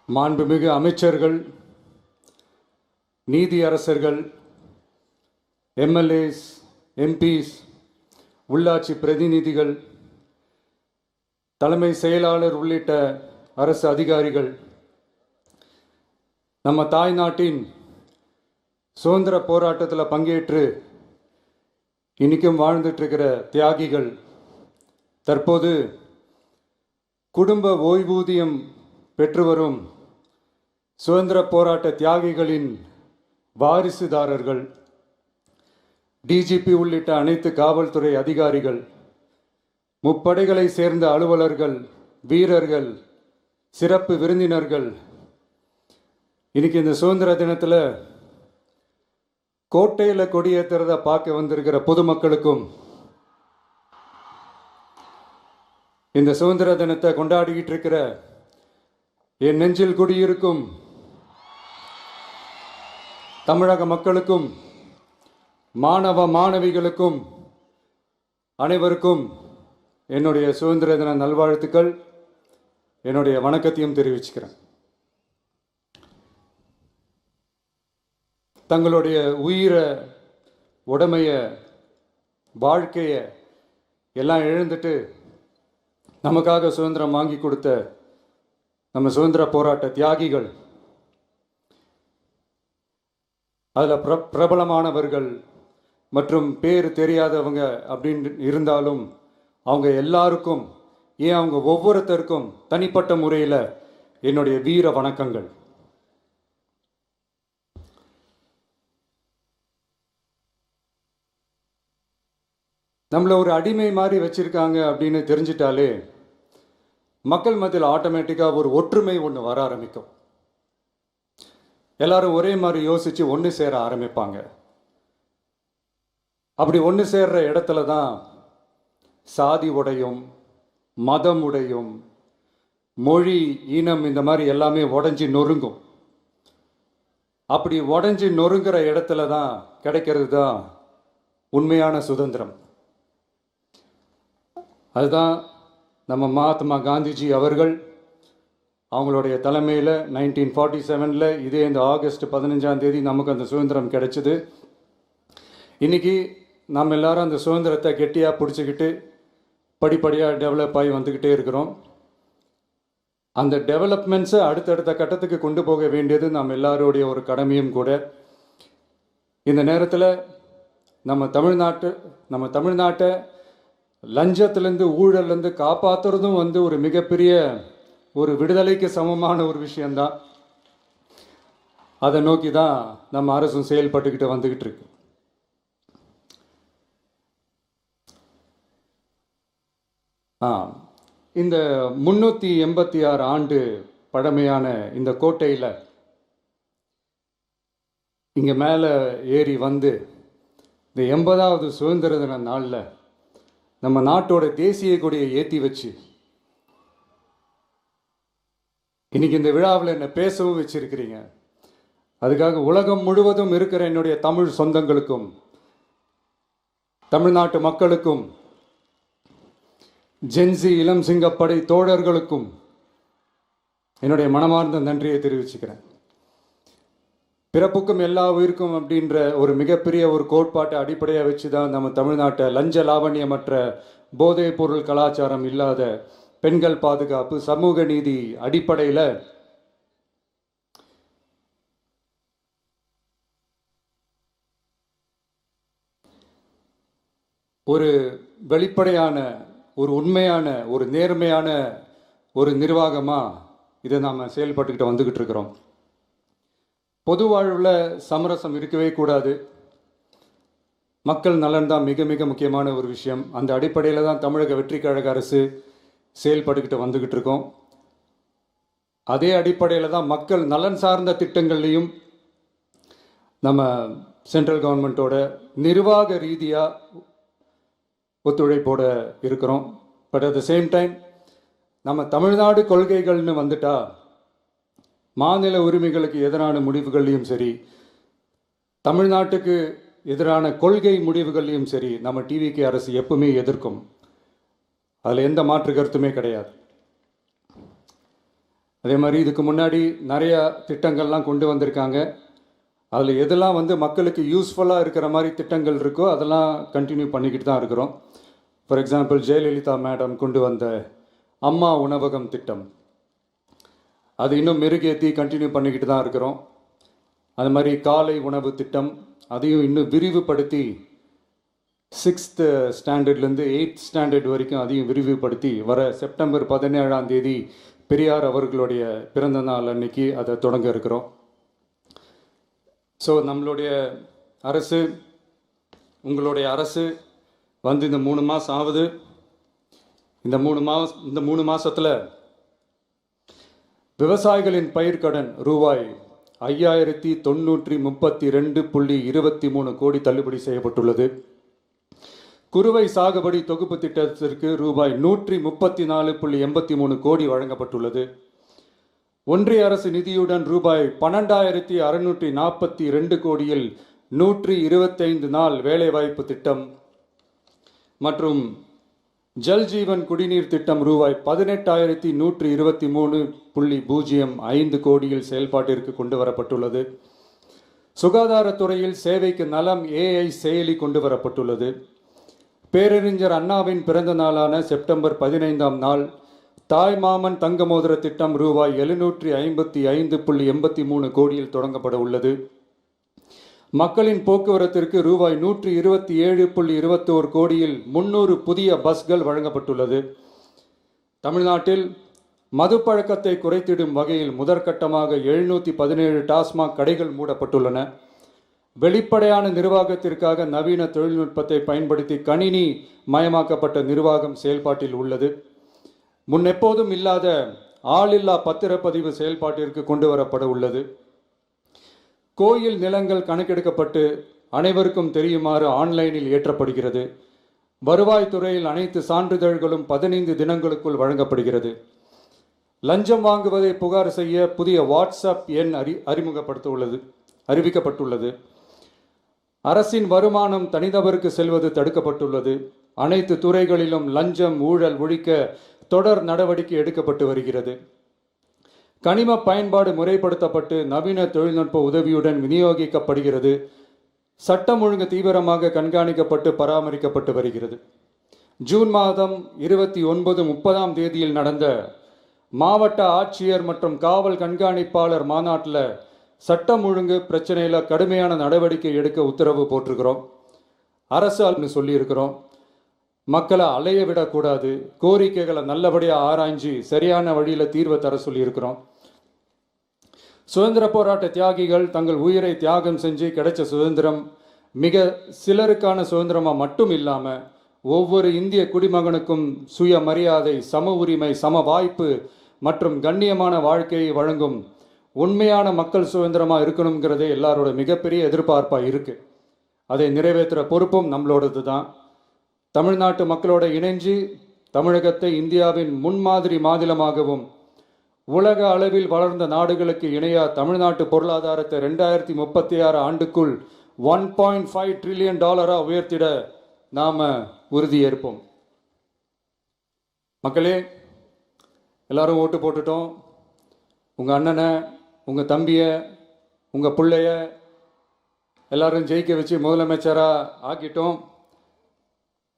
மாண்புமிகு அமைச்சர்கள், நீதியரசர்கள், எம்எல்ஏஸ், எம்பிஸ், உள்ளாட்சி பிரதிநிதிகள், தலைமை செயலாளர் உள்ளிட்ட அரசு அதிகாரிகள், நம்ம தாய் நாட்டின் சுதந்திர போராட்டத்தில் பங்கேற்று இன்றைக்கும் வாழ்ந்துட்டுருக்கிற தியாகிகள், தற்போது குடும்ப ஓய்வூதியம் பெற்று வரும் சுதந்திர போராட்ட தியாகிகளின் வாரிசுதாரர்கள், டிஜிபி உள்ளிட்ட அனைத்து காவல்துறை அதிகாரிகள், முப்படைகளை சேர்ந்த அலுவலர்கள், வீரர்கள், சிறப்பு விருந்தினர்கள், இன்னைக்கு இந்த சுதந்திர தினத்தில் கோட்டையில் கொடியேற்றுறதை பார்க்க வந்திருக்கிற பொதுமக்களுக்கும், இந்த சுதந்திர தினத்தை கொண்டாடிக்கிட்டு இருக்கிற என் நெஞ்சில் குடியிருக்கும் தமிழக மக்களுக்கும், மாணவ மாணவிகளுக்கும் அனைவருக்கும் என்னுடைய சுதந்திர தின நல்வாழ்த்துக்கள், என்னுடைய வணக்கத்தையும் தெரிவிச்சுக்கிறேன். தங்களுடைய உயிரை, உடமையை, வாழ்க்கையை எல்லாம் இழந்துட்டு நமக்காக சுதந்திரம் வாங்கி கொடுத்த நம்ம சுதந்திர போராட்ட தியாகிகள், அதில் பிரபலமானவர்கள் மற்றும் பேர் தெரியாதவங்க அப்படின்னு இருந்தாலும் அவங்க எல்லாருக்கும், ஏன் அவங்க ஒவ்வொருத்தருக்கும் தனிப்பட்ட முறையில் என்னுடைய வீர வணக்கங்கள். நம்மளை ஒரு அடிமை மாதிரி வச்சிருக்காங்க அப்படின்னு தெரிஞ்சிட்டாலே மக்கள் மத்தியில் ஆட்டோமேட்டிக்காக ஒரு ஒற்றுமை ஒன்று வர ஆரம்பிக்கும். எல்லாரும் ஒரே மாதிரி யோசித்து ஒன்று சேர ஆரம்பிப்பாங்க. அப்படி ஒன்று சேர்ற இடத்துல தான் சாதி உடையும், மதம் உடையும், மொழி, இனம், இந்த மாதிரி எல்லாமே உடஞ்சி நொறுங்கும். அப்படி உடஞ்சி நொறுங்குற இடத்துல தான் கிடைக்கிறது தான் உண்மையான சுதந்திரம். அதுதான் நம்ம மகாத்மா காந்திஜி அவர்கள் அவங்களுடைய தலைமையில் 1947 இதே இந்த ஆகஸ்ட் 15 நமக்கு அந்த சுதந்திரம் கிடைச்சிது. இன்றைக்கி நம்ம எல்லாரும் அந்த சுதந்திரத்தை கெட்டியாக பிடிச்சிக்கிட்டு படிப்படியாக டெவலப் ஆகி வந்துக்கிட்டே இருக்கிறோம். அந்த டெவலப்மெண்ட்ஸை அடுத்தடுத்த கட்டத்துக்கு கொண்டு போக வேண்டியது நம்ம எல்லாருடைய ஒரு கடமையும் கூட. இந்த நேரத்தில் நம்ம தமிழ்நாட்டை லஞ்சத்திலேருந்து, ஊழல்லேருந்து காப்பாற்றுறதும் ஒரு மிகப்பெரிய ஒரு விடுதலைக்கு சமமான ஒரு விஷயந்தான். அதை நோக்கி தான் நம்ம அரசும் செயல்பட்டுக்கிட்டு வந்துக்கிட்டு இருக்கு. இந்த 386 ஆண்டு பழமையான இந்த கோட்டையில் இங்கே மேலே ஏறி வந்து இந்த 80வது சுதந்திர தின நாளில் நம்ம நாட்டோட தேசிய கொடியை ஏற்றி வச்சு இன்னைக்கு இந்த விழாவில் என்னை பேசவும் வச்சிருக்கிறீங்க. அதுக்காக உலகம் முழுவதும் இருக்கிற என்னுடைய தமிழ் சொந்தங்களுக்கும், தமிழ்நாட்டு மக்களுக்கும், ஜென்சி இளம் சிங்கப்படை தோழர்களுக்கும் என்னுடைய மனமார்ந்த நன்றியை தெரிவிச்சுக்கிறேன். பிறப்புக்கும் எல்லா உயிருக்கும் அப்படின்ற ஒரு மிகப்பெரிய ஒரு கோட்பாட்டை அடிப்படையாக வச்சு தான் நம்ம தமிழ்நாட்டை லஞ்ச லாவண்யமற்ற, போதைப் பொருள் கலாச்சாரம் இல்லாத, பெண்கள் பாதுகாப்பு, சமூக நீதி அடிப்படையில் ஒரு வெளிப்படையான, ஒரு உண்மையான, ஒரு நேர்மையான ஒரு நிர்வாகமாக இதை நாம் செயல்பட்டுக்கிட்டு வந்துக்கிட்டு இருக்கிறோம். பொது வாழ்வில் சமரசம் இருக்கவே கூடாது. மக்கள் நலன் தான் மிக மிக முக்கியமான ஒரு விஷயம். அந்த அடிப்படையில் தான் தமிழக வெற்றி கழக அரசு செயல்பட்டுக்கிட்டு வந்துக்கிட்டு இருக்கோம். அதே அடிப்படையில் தான் மக்கள் நலன் சார்ந்த திட்டங்கள்லையும் நம்ம சென்ட்ரல் கவர்மெண்ட்டோட நிர்வாக ரீதியாக ஒத்துழைப்போட இருக்கிறோம். But at the same time நம்ம தமிழ்நாடு கொள்கைகள்னு வந்துட்டா மாநில உரிமைகளுக்கு எதிரான முடிவுகள்லையும் சரி, தமிழ்நாட்டுக்கு எதிரான கொள்கை முடிவுகள்லையும் சரி, நம்ம டிவிகே அரசு எப்பவுமே எதிர்க்கும். அதில் எந்த மாற்று கருத்துமே கிடையாது. அதே மாதிரி இதுக்கு முன்னாடி நிறையா திட்டங்கள்லாம் கொண்டு வந்திருக்காங்க. அதில் எதெல்லாம் மக்களுக்கு யூஸ்ஃபுல்லாக இருக்கிற மாதிரி திட்டங்கள் இருக்கோ அதெல்லாம் கண்டினியூ பண்ணிக்கிட்டு தான் இருக்கிறோம். ஃபார் எக்ஸாம்பிள், ஜெயலலிதா மேடம் கொண்டு வந்த அம்மா உணவகம் திட்டம், அது இன்னும் மெருகேற்றி கண்டினியூ பண்ணிக்கிட்டு தான் இருக்கிறோம். அது மாதிரி காலை உணவு திட்டம், அதையும் இன்னும் விரிவுபடுத்தி 6th ஸ்டாண்டர்ட்லேருந்து 8th ஸ்டாண்டர்ட் வரைக்கும் அதையும் விரிவுபடுத்தி வர செப்டம்பர் 17ஆம் தேதி பெரியார் அவர்களுடைய பிறந்த நாள் அன்னைக்கு அதை தொடங்க இருக்கிறோம். ஸோ நம்மளுடைய அரசு, உங்களுடைய அரசு இந்த 3 மாதம் ஆகுது. இந்த 3 மாதத்தில் விவசாயிகளின் பயிர்க்கடன் ரூபாய் 5932.23 கோடி தள்ளுபடி செய்யப்பட்டுள்ளது. குறுவை சாகுபடி தொகுப்பு திட்டத்திற்கு ரூபாய் 134.83 கோடி வழங்கப்பட்டுள்ளது. ஒன்றிய அரசு நிதியுடன் ரூபாய் 12,642 கோடியில் 125 நாள் வேலைவாய்ப்பு திட்டம் மற்றும் ஜல் ஜீவன் குடிநீர் திட்டம் ரூபாய் 18,123.05 கோடியில் செயல்பாட்டிற்கு கொண்டு வரப்பட்டுள்ளது. சுகாதாரத்துறையில் சேவைக்கு நலம் AI செயலி கொண்டு வரப்பட்டுள்ளது. பேரறிஞர் அண்ணாவின் பிறந்த நாளான செப்டம்பர் 15ஆம் நாள் தாய் மாமன் தங்க மோதிர திட்டம் ரூபாய் 755.83 கோடியில் தொடங்கப்பட உள்ளது. மக்களின் போக்குவரத்திற்கு ரூபாய் 127.21 கோடியில் 300 புதிய பஸ்கள் வழங்கப்பட்டுள்ளது. தமிழ்நாட்டில் மது பழக்கத்தை குறைத்திடும் வகையில் முதற்கட்டமாக 717 டாஸ்மாக் கடைகள் மூடப்பட்டுள்ளன. வெளிப்படையான நிர்வாகத்திற்காக நவீன தொழில்நுட்பத்தை பயன்படுத்தி கணினி மயமாக்கப்பட்ட நிர்வாகம் செயல்பாட்டில் உள்ளது. முன்னெப்போதும் இல்லாத ஆளில்லா பத்திரப்பதிவு செயல்பாட்டிற்கு கொண்டு வரப்பட உள்ளது. கோயில் நிலங்கள் கணக்கெடுக்கப்பட்டு அனைவருக்கும் தெரியுமாறு ஆன்லைனில் ஏற்றப்படுகிறது. வருவாய்த்துறையில் அனைத்து சான்றிதழ்களும் 15 தினங்களுக்குள் வழங்கப்படுகிறது. லஞ்சம் வாங்குவதை புகார் செய்ய புதிய வாட்ஸ்அப் எண் அறிவிக்கப்பட்டுள்ளது. அரசின் வருமானம் தனிநபருக்கு செல்வது தடுக்கப்பட்டுள்ளது. அனைத்து துறைகளிலும் லஞ்சம் ஊழல் ஒழிக்க தொடர் நடவடிக்கை எடுக்கப்பட்டு வருகிறது. கனிம பயன்பாடு முறைப்படுத்தப்பட்டு நவீன தொழில்நுட்ப உதவியுடன் விநியோகிக்கப்படுகிறது. சட்டம் ஒழுங்கு தீவிரமாக கண்காணிக்கப்பட்டு பராமரிக்கப்பட்டு வருகிறது. ஜூன் மாதம் 29, 30ஆம் தேதியில் நடந்த மாவட்ட ஆட்சியர் மற்றும் காவல் கண்காணிப்பாளர் மாநாட்டில் சட்டம் ஒழுங்கு பிரச்சனையில் கடுமையான நடவடிக்கை எடுக்க உத்தரவு போட்டிருக்கிறோம். அரசு சொல்லியிருக்கிறோம். மக்களை அலைய விடக்கூடாது, கோரிக்கைகளை நல்லபடியாக ஆராய்ஞ்சு சரியான வழியில் தீர்வை தர சொல்லியிருக்கிறோம். சுதந்திர போராட்ட தியாகிகள் தங்கள் உயிரை தியாகம் செஞ்சு கிடைச்ச சுதந்திரம் மிக சிலருக்கான சுதந்திரமாக மட்டும் இல்லாமல் ஒவ்வொரு இந்திய குடிமகனுக்கும் சுய மரியாதை, சம உரிமை, சம வாய்ப்பு மற்றும் கண்ணியமான வாழ்க்கையை வழங்கும் உண்மையான மக்கள் சுதந்திரமாக இருக்கணுங்கிறதே எல்லாரோட மிகப்பெரிய எதிர்பார்ப்பாக இருக்குது. அதை நிறைவேற்றுற பொறுப்பும் நம்மளோடது தான். தமிழ்நாட்டு மக்களோட இணைஞ்சு தமிழகத்தை இந்தியாவின் முன்மாதிரி மாநிலமாகவும் உலக அளவில் வளர்ந்த நாடுகளுக்கு இணையா தமிழ்நாட்டு பொருளாதாரத்தை 2036 ஆண்டுக்குள் $1.5 trillion உயர்த்திட நாம் உறுதியேற்போம். மக்களே, எல்லாரும் ஓட்டு போட்டுட்டோம். உங்கள் அண்ணனை, உங்கள் தம்பியை, உங்கள் பிள்ளைய எல்லாரும் ஜெயிக்க வச்சு முதலமைச்சராக ஆக்கிட்டோம்.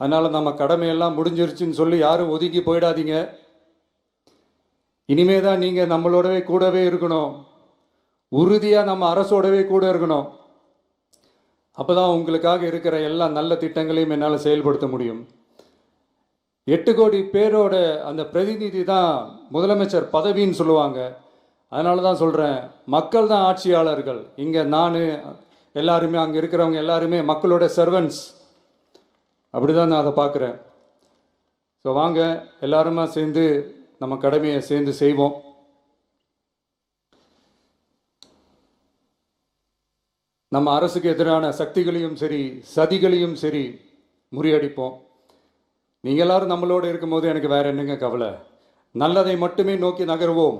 அதனால் நம்ம கடமையெல்லாம் முடிஞ்சிருச்சுன்னு சொல்லி யாரும் ஒதுக்கி போயிடாதீங்க. இனிமே தான் நீங்கள் நம்மளோடவே கூடவே இருக்கணும். உறுதியாக நம்ம அரசோடவே கூட இருக்கணும். அப்போ தான் உங்களுக்காக இருக்கிற எல்லா நல்ல திட்டங்களையும் என்னால் செயல்படுத்த முடியும். 8 கோடி பேரோட அந்த பிரதிநிதி தான் முதலமைச்சர் பதவின்னு சொல்லுவாங்க. அதனால தான் சொல்கிறேன், மக்கள் தான் ஆட்சியாளர்கள். இங்கே நான் எல்லாருமே, அங்கே இருக்கிறவங்க எல்லாருமே மக்களோட சர்வன்ட்ஸ். அப்படி தான் நான் அதை பார்க்குறேன். ஸோ வாங்க எல்லாருமா சேர்ந்து நம்ம கடமையை சேர்ந்து செய்வோம். நம்ம அரசுக்கு எதிரான சக்திகளையும் சரி சதிகளையும் சரி முறியடிப்போம். நீங்கள் எல்லாரும் நம்மளோடு இருக்கும்போது எனக்கு வேற என்னங்க கவலை? நல்லதை மட்டுமே நோக்கி நகருவோம்.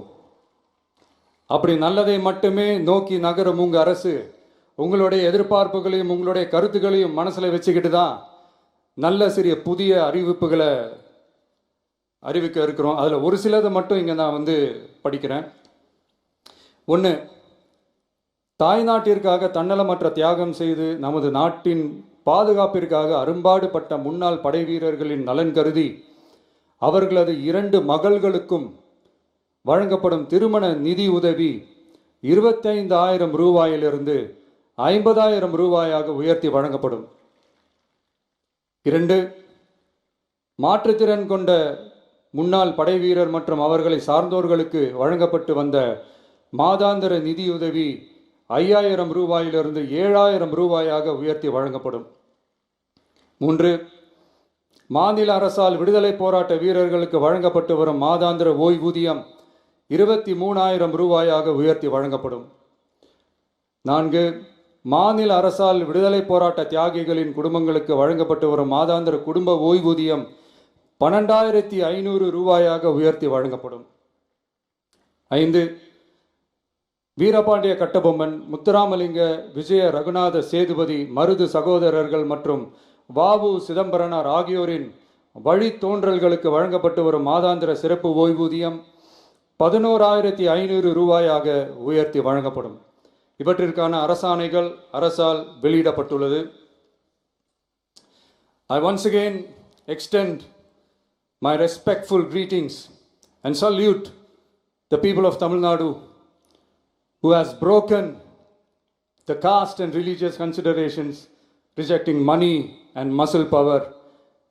அப்படி நல்லதை மட்டுமே நோக்கி நகரும் உங்கள் அரசு உங்களுடைய எதிர்பார்ப்புகளையும் உங்களுடைய கருத்துக்களையும் மனசில் வச்சுக்கிட்டு தான் நல்ல சிறிய புதிய அறிவிப்புகளை அறிவிக்க இருக்கிறோம். அதில் ஒரு சிலதை மட்டும் இங்கே நான் வந்து படிக்கிறேன். 1, தாய்நாட்டிற்காக தன்னலமற்ற தியாகம் செய்து நமது நாட்டின் பாதுகாப்பிற்காக அரும்பாடுபட்ட முன்னாள் படை வீரர்களின் நலன் கருதி அவர்களது 2 மகள்களுக்கும் வழங்கப்படும் திருமண நிதி உதவி 25,000 ரூபாயிலிருந்து 50,000 ரூபாயாக உயர்த்தி வழங்கப்படும். 2, மாற்றுத்திறன் கொண்ட முன்னாள் படை வீரர் மற்றும் அவர்களை சார்ந்தோர்களுக்கு வழங்கப்பட்டு வந்த மாதாந்திர நிதியுதவி 5,000 ரூபாயிலிருந்து 7,000 ரூபாயாக உயர்த்தி வழங்கப்படும். 3, மாநில அரசால் விடுதலை போராட்ட வீரர்களுக்கு வழங்கப்பட்டு வரும் மாதாந்திர ஓய்வூதியம் 23,000 ரூபாயாக உயர்த்தி வழங்கப்படும். 4, மாநில அரசால் விடுதலை போராட்ட தியாகிகளின் குடும்பங்களுக்கு வழங்கப்பட்டு வரும் மாதாந்திர குடும்ப ஓய்வூதியம் 12,500 ரூபாயாக உயர்த்தி வழங்கப்படும். 5, வீரபாண்டிய கட்டபொம்மன், முத்துராமலிங்க, விஜய ரகுநாத சேதுபதி, மருது சகோதரர்கள் மற்றும் வாவு சிதம்பரனார் ஆகியோரின் வழித்தோன்றல்களுக்கு வழங்கப்பட்டு வரும் மாதாந்திர சிறப்பு ஓய்வூதியம் 11,500 ரூபாயாக உயர்த்தி வழங்கப்படும். இவற்றிற்கான அரசாணைகள் அரசால் வெளியிடப்பட்டுள்ளது. I once again extend my respectful greetings and salute the people of Tamil Nadu who has broken the caste and religious considerations, rejecting money and muscle power,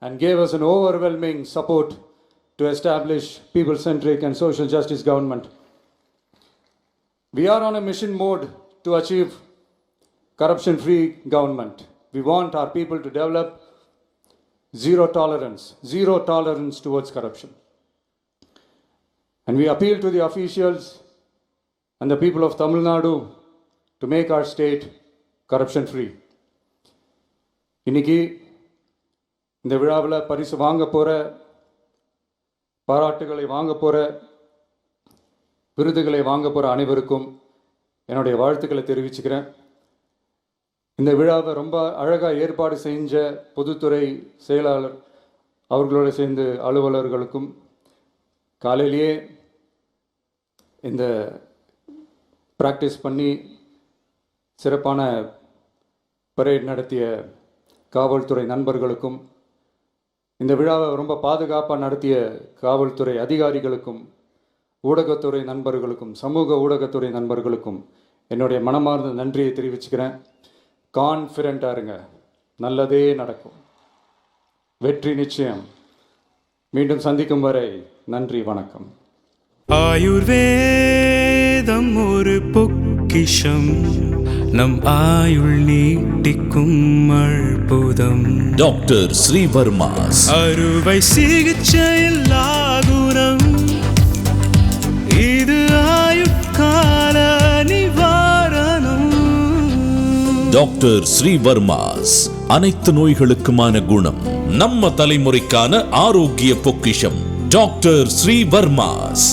and gave us an overwhelming support to establish people-centric and social justice government. We are on a mission mode to achieve corruption-free government. We want our people to develop zero tolerance towards corruption. And we appeal to the officials and the people of Tamil Nadu to make our state corruption-free. இன்னைக்கு இந்த விழாவில் பரிசு வாங்க போகிற, பாராட்டுகளை வாங்க போகிற, விருதுகளை வாங்க போகிற அனைவருக்கும் என்னுடைய வாழ்த்துக்களை தெரிவிச்சுக்கிறேன். இந்த விழாவை ரொம்ப அழகாக ஏற்பாடு செஞ்ச பொதுத்துறை செயலாளர் அவர்களோடு சேர்ந்து அலுவலர்களுக்கும், காலையிலேயே இந்த ப்ராக்டிஸ் பண்ணி சிறப்பான பரேட் நடத்திய காவல்துறை நண்பர்களுக்கும், இந்த விழாவை ரொம்ப பாதுகாப்பாக நடத்திய காவல்துறை அதிகாரிகளுக்கும், ஊடகத்துறை நண்பர்களுக்கும், சமூக ஊடகத்துறை நண்பர்களுக்கும் என்னுடைய மனமார்ந்த நன்றியை தெரிவிச்சுக்கிறேன். கான்ஃபிடென்ட்டாக இருங்க, நல்லதே நடக்கும், வெற்றி நிச்சயம். மீண்டும் சந்திக்கும் வரை நன்றி, வணக்கம். ஆயுர்வேதம் ஒரு பொக்கிஷம், நம் ஆயுள் நீட்டிக்கும் அற்புதம். டாக்டர் ஸ்ரீவர்மாஸ் அறுவை சிகிச்சையில் குணம், இது ஆயுட்கால நிவாரணம். டாக்டர் ஸ்ரீவர்மாஸ் அனைத்து நோய்களுக்குமான குணம், நம்ம தலைமுறைக்கான ஆரோக்கிய பொக்கிஷம். டாக்டர் ஸ்ரீவர்மாஸ்.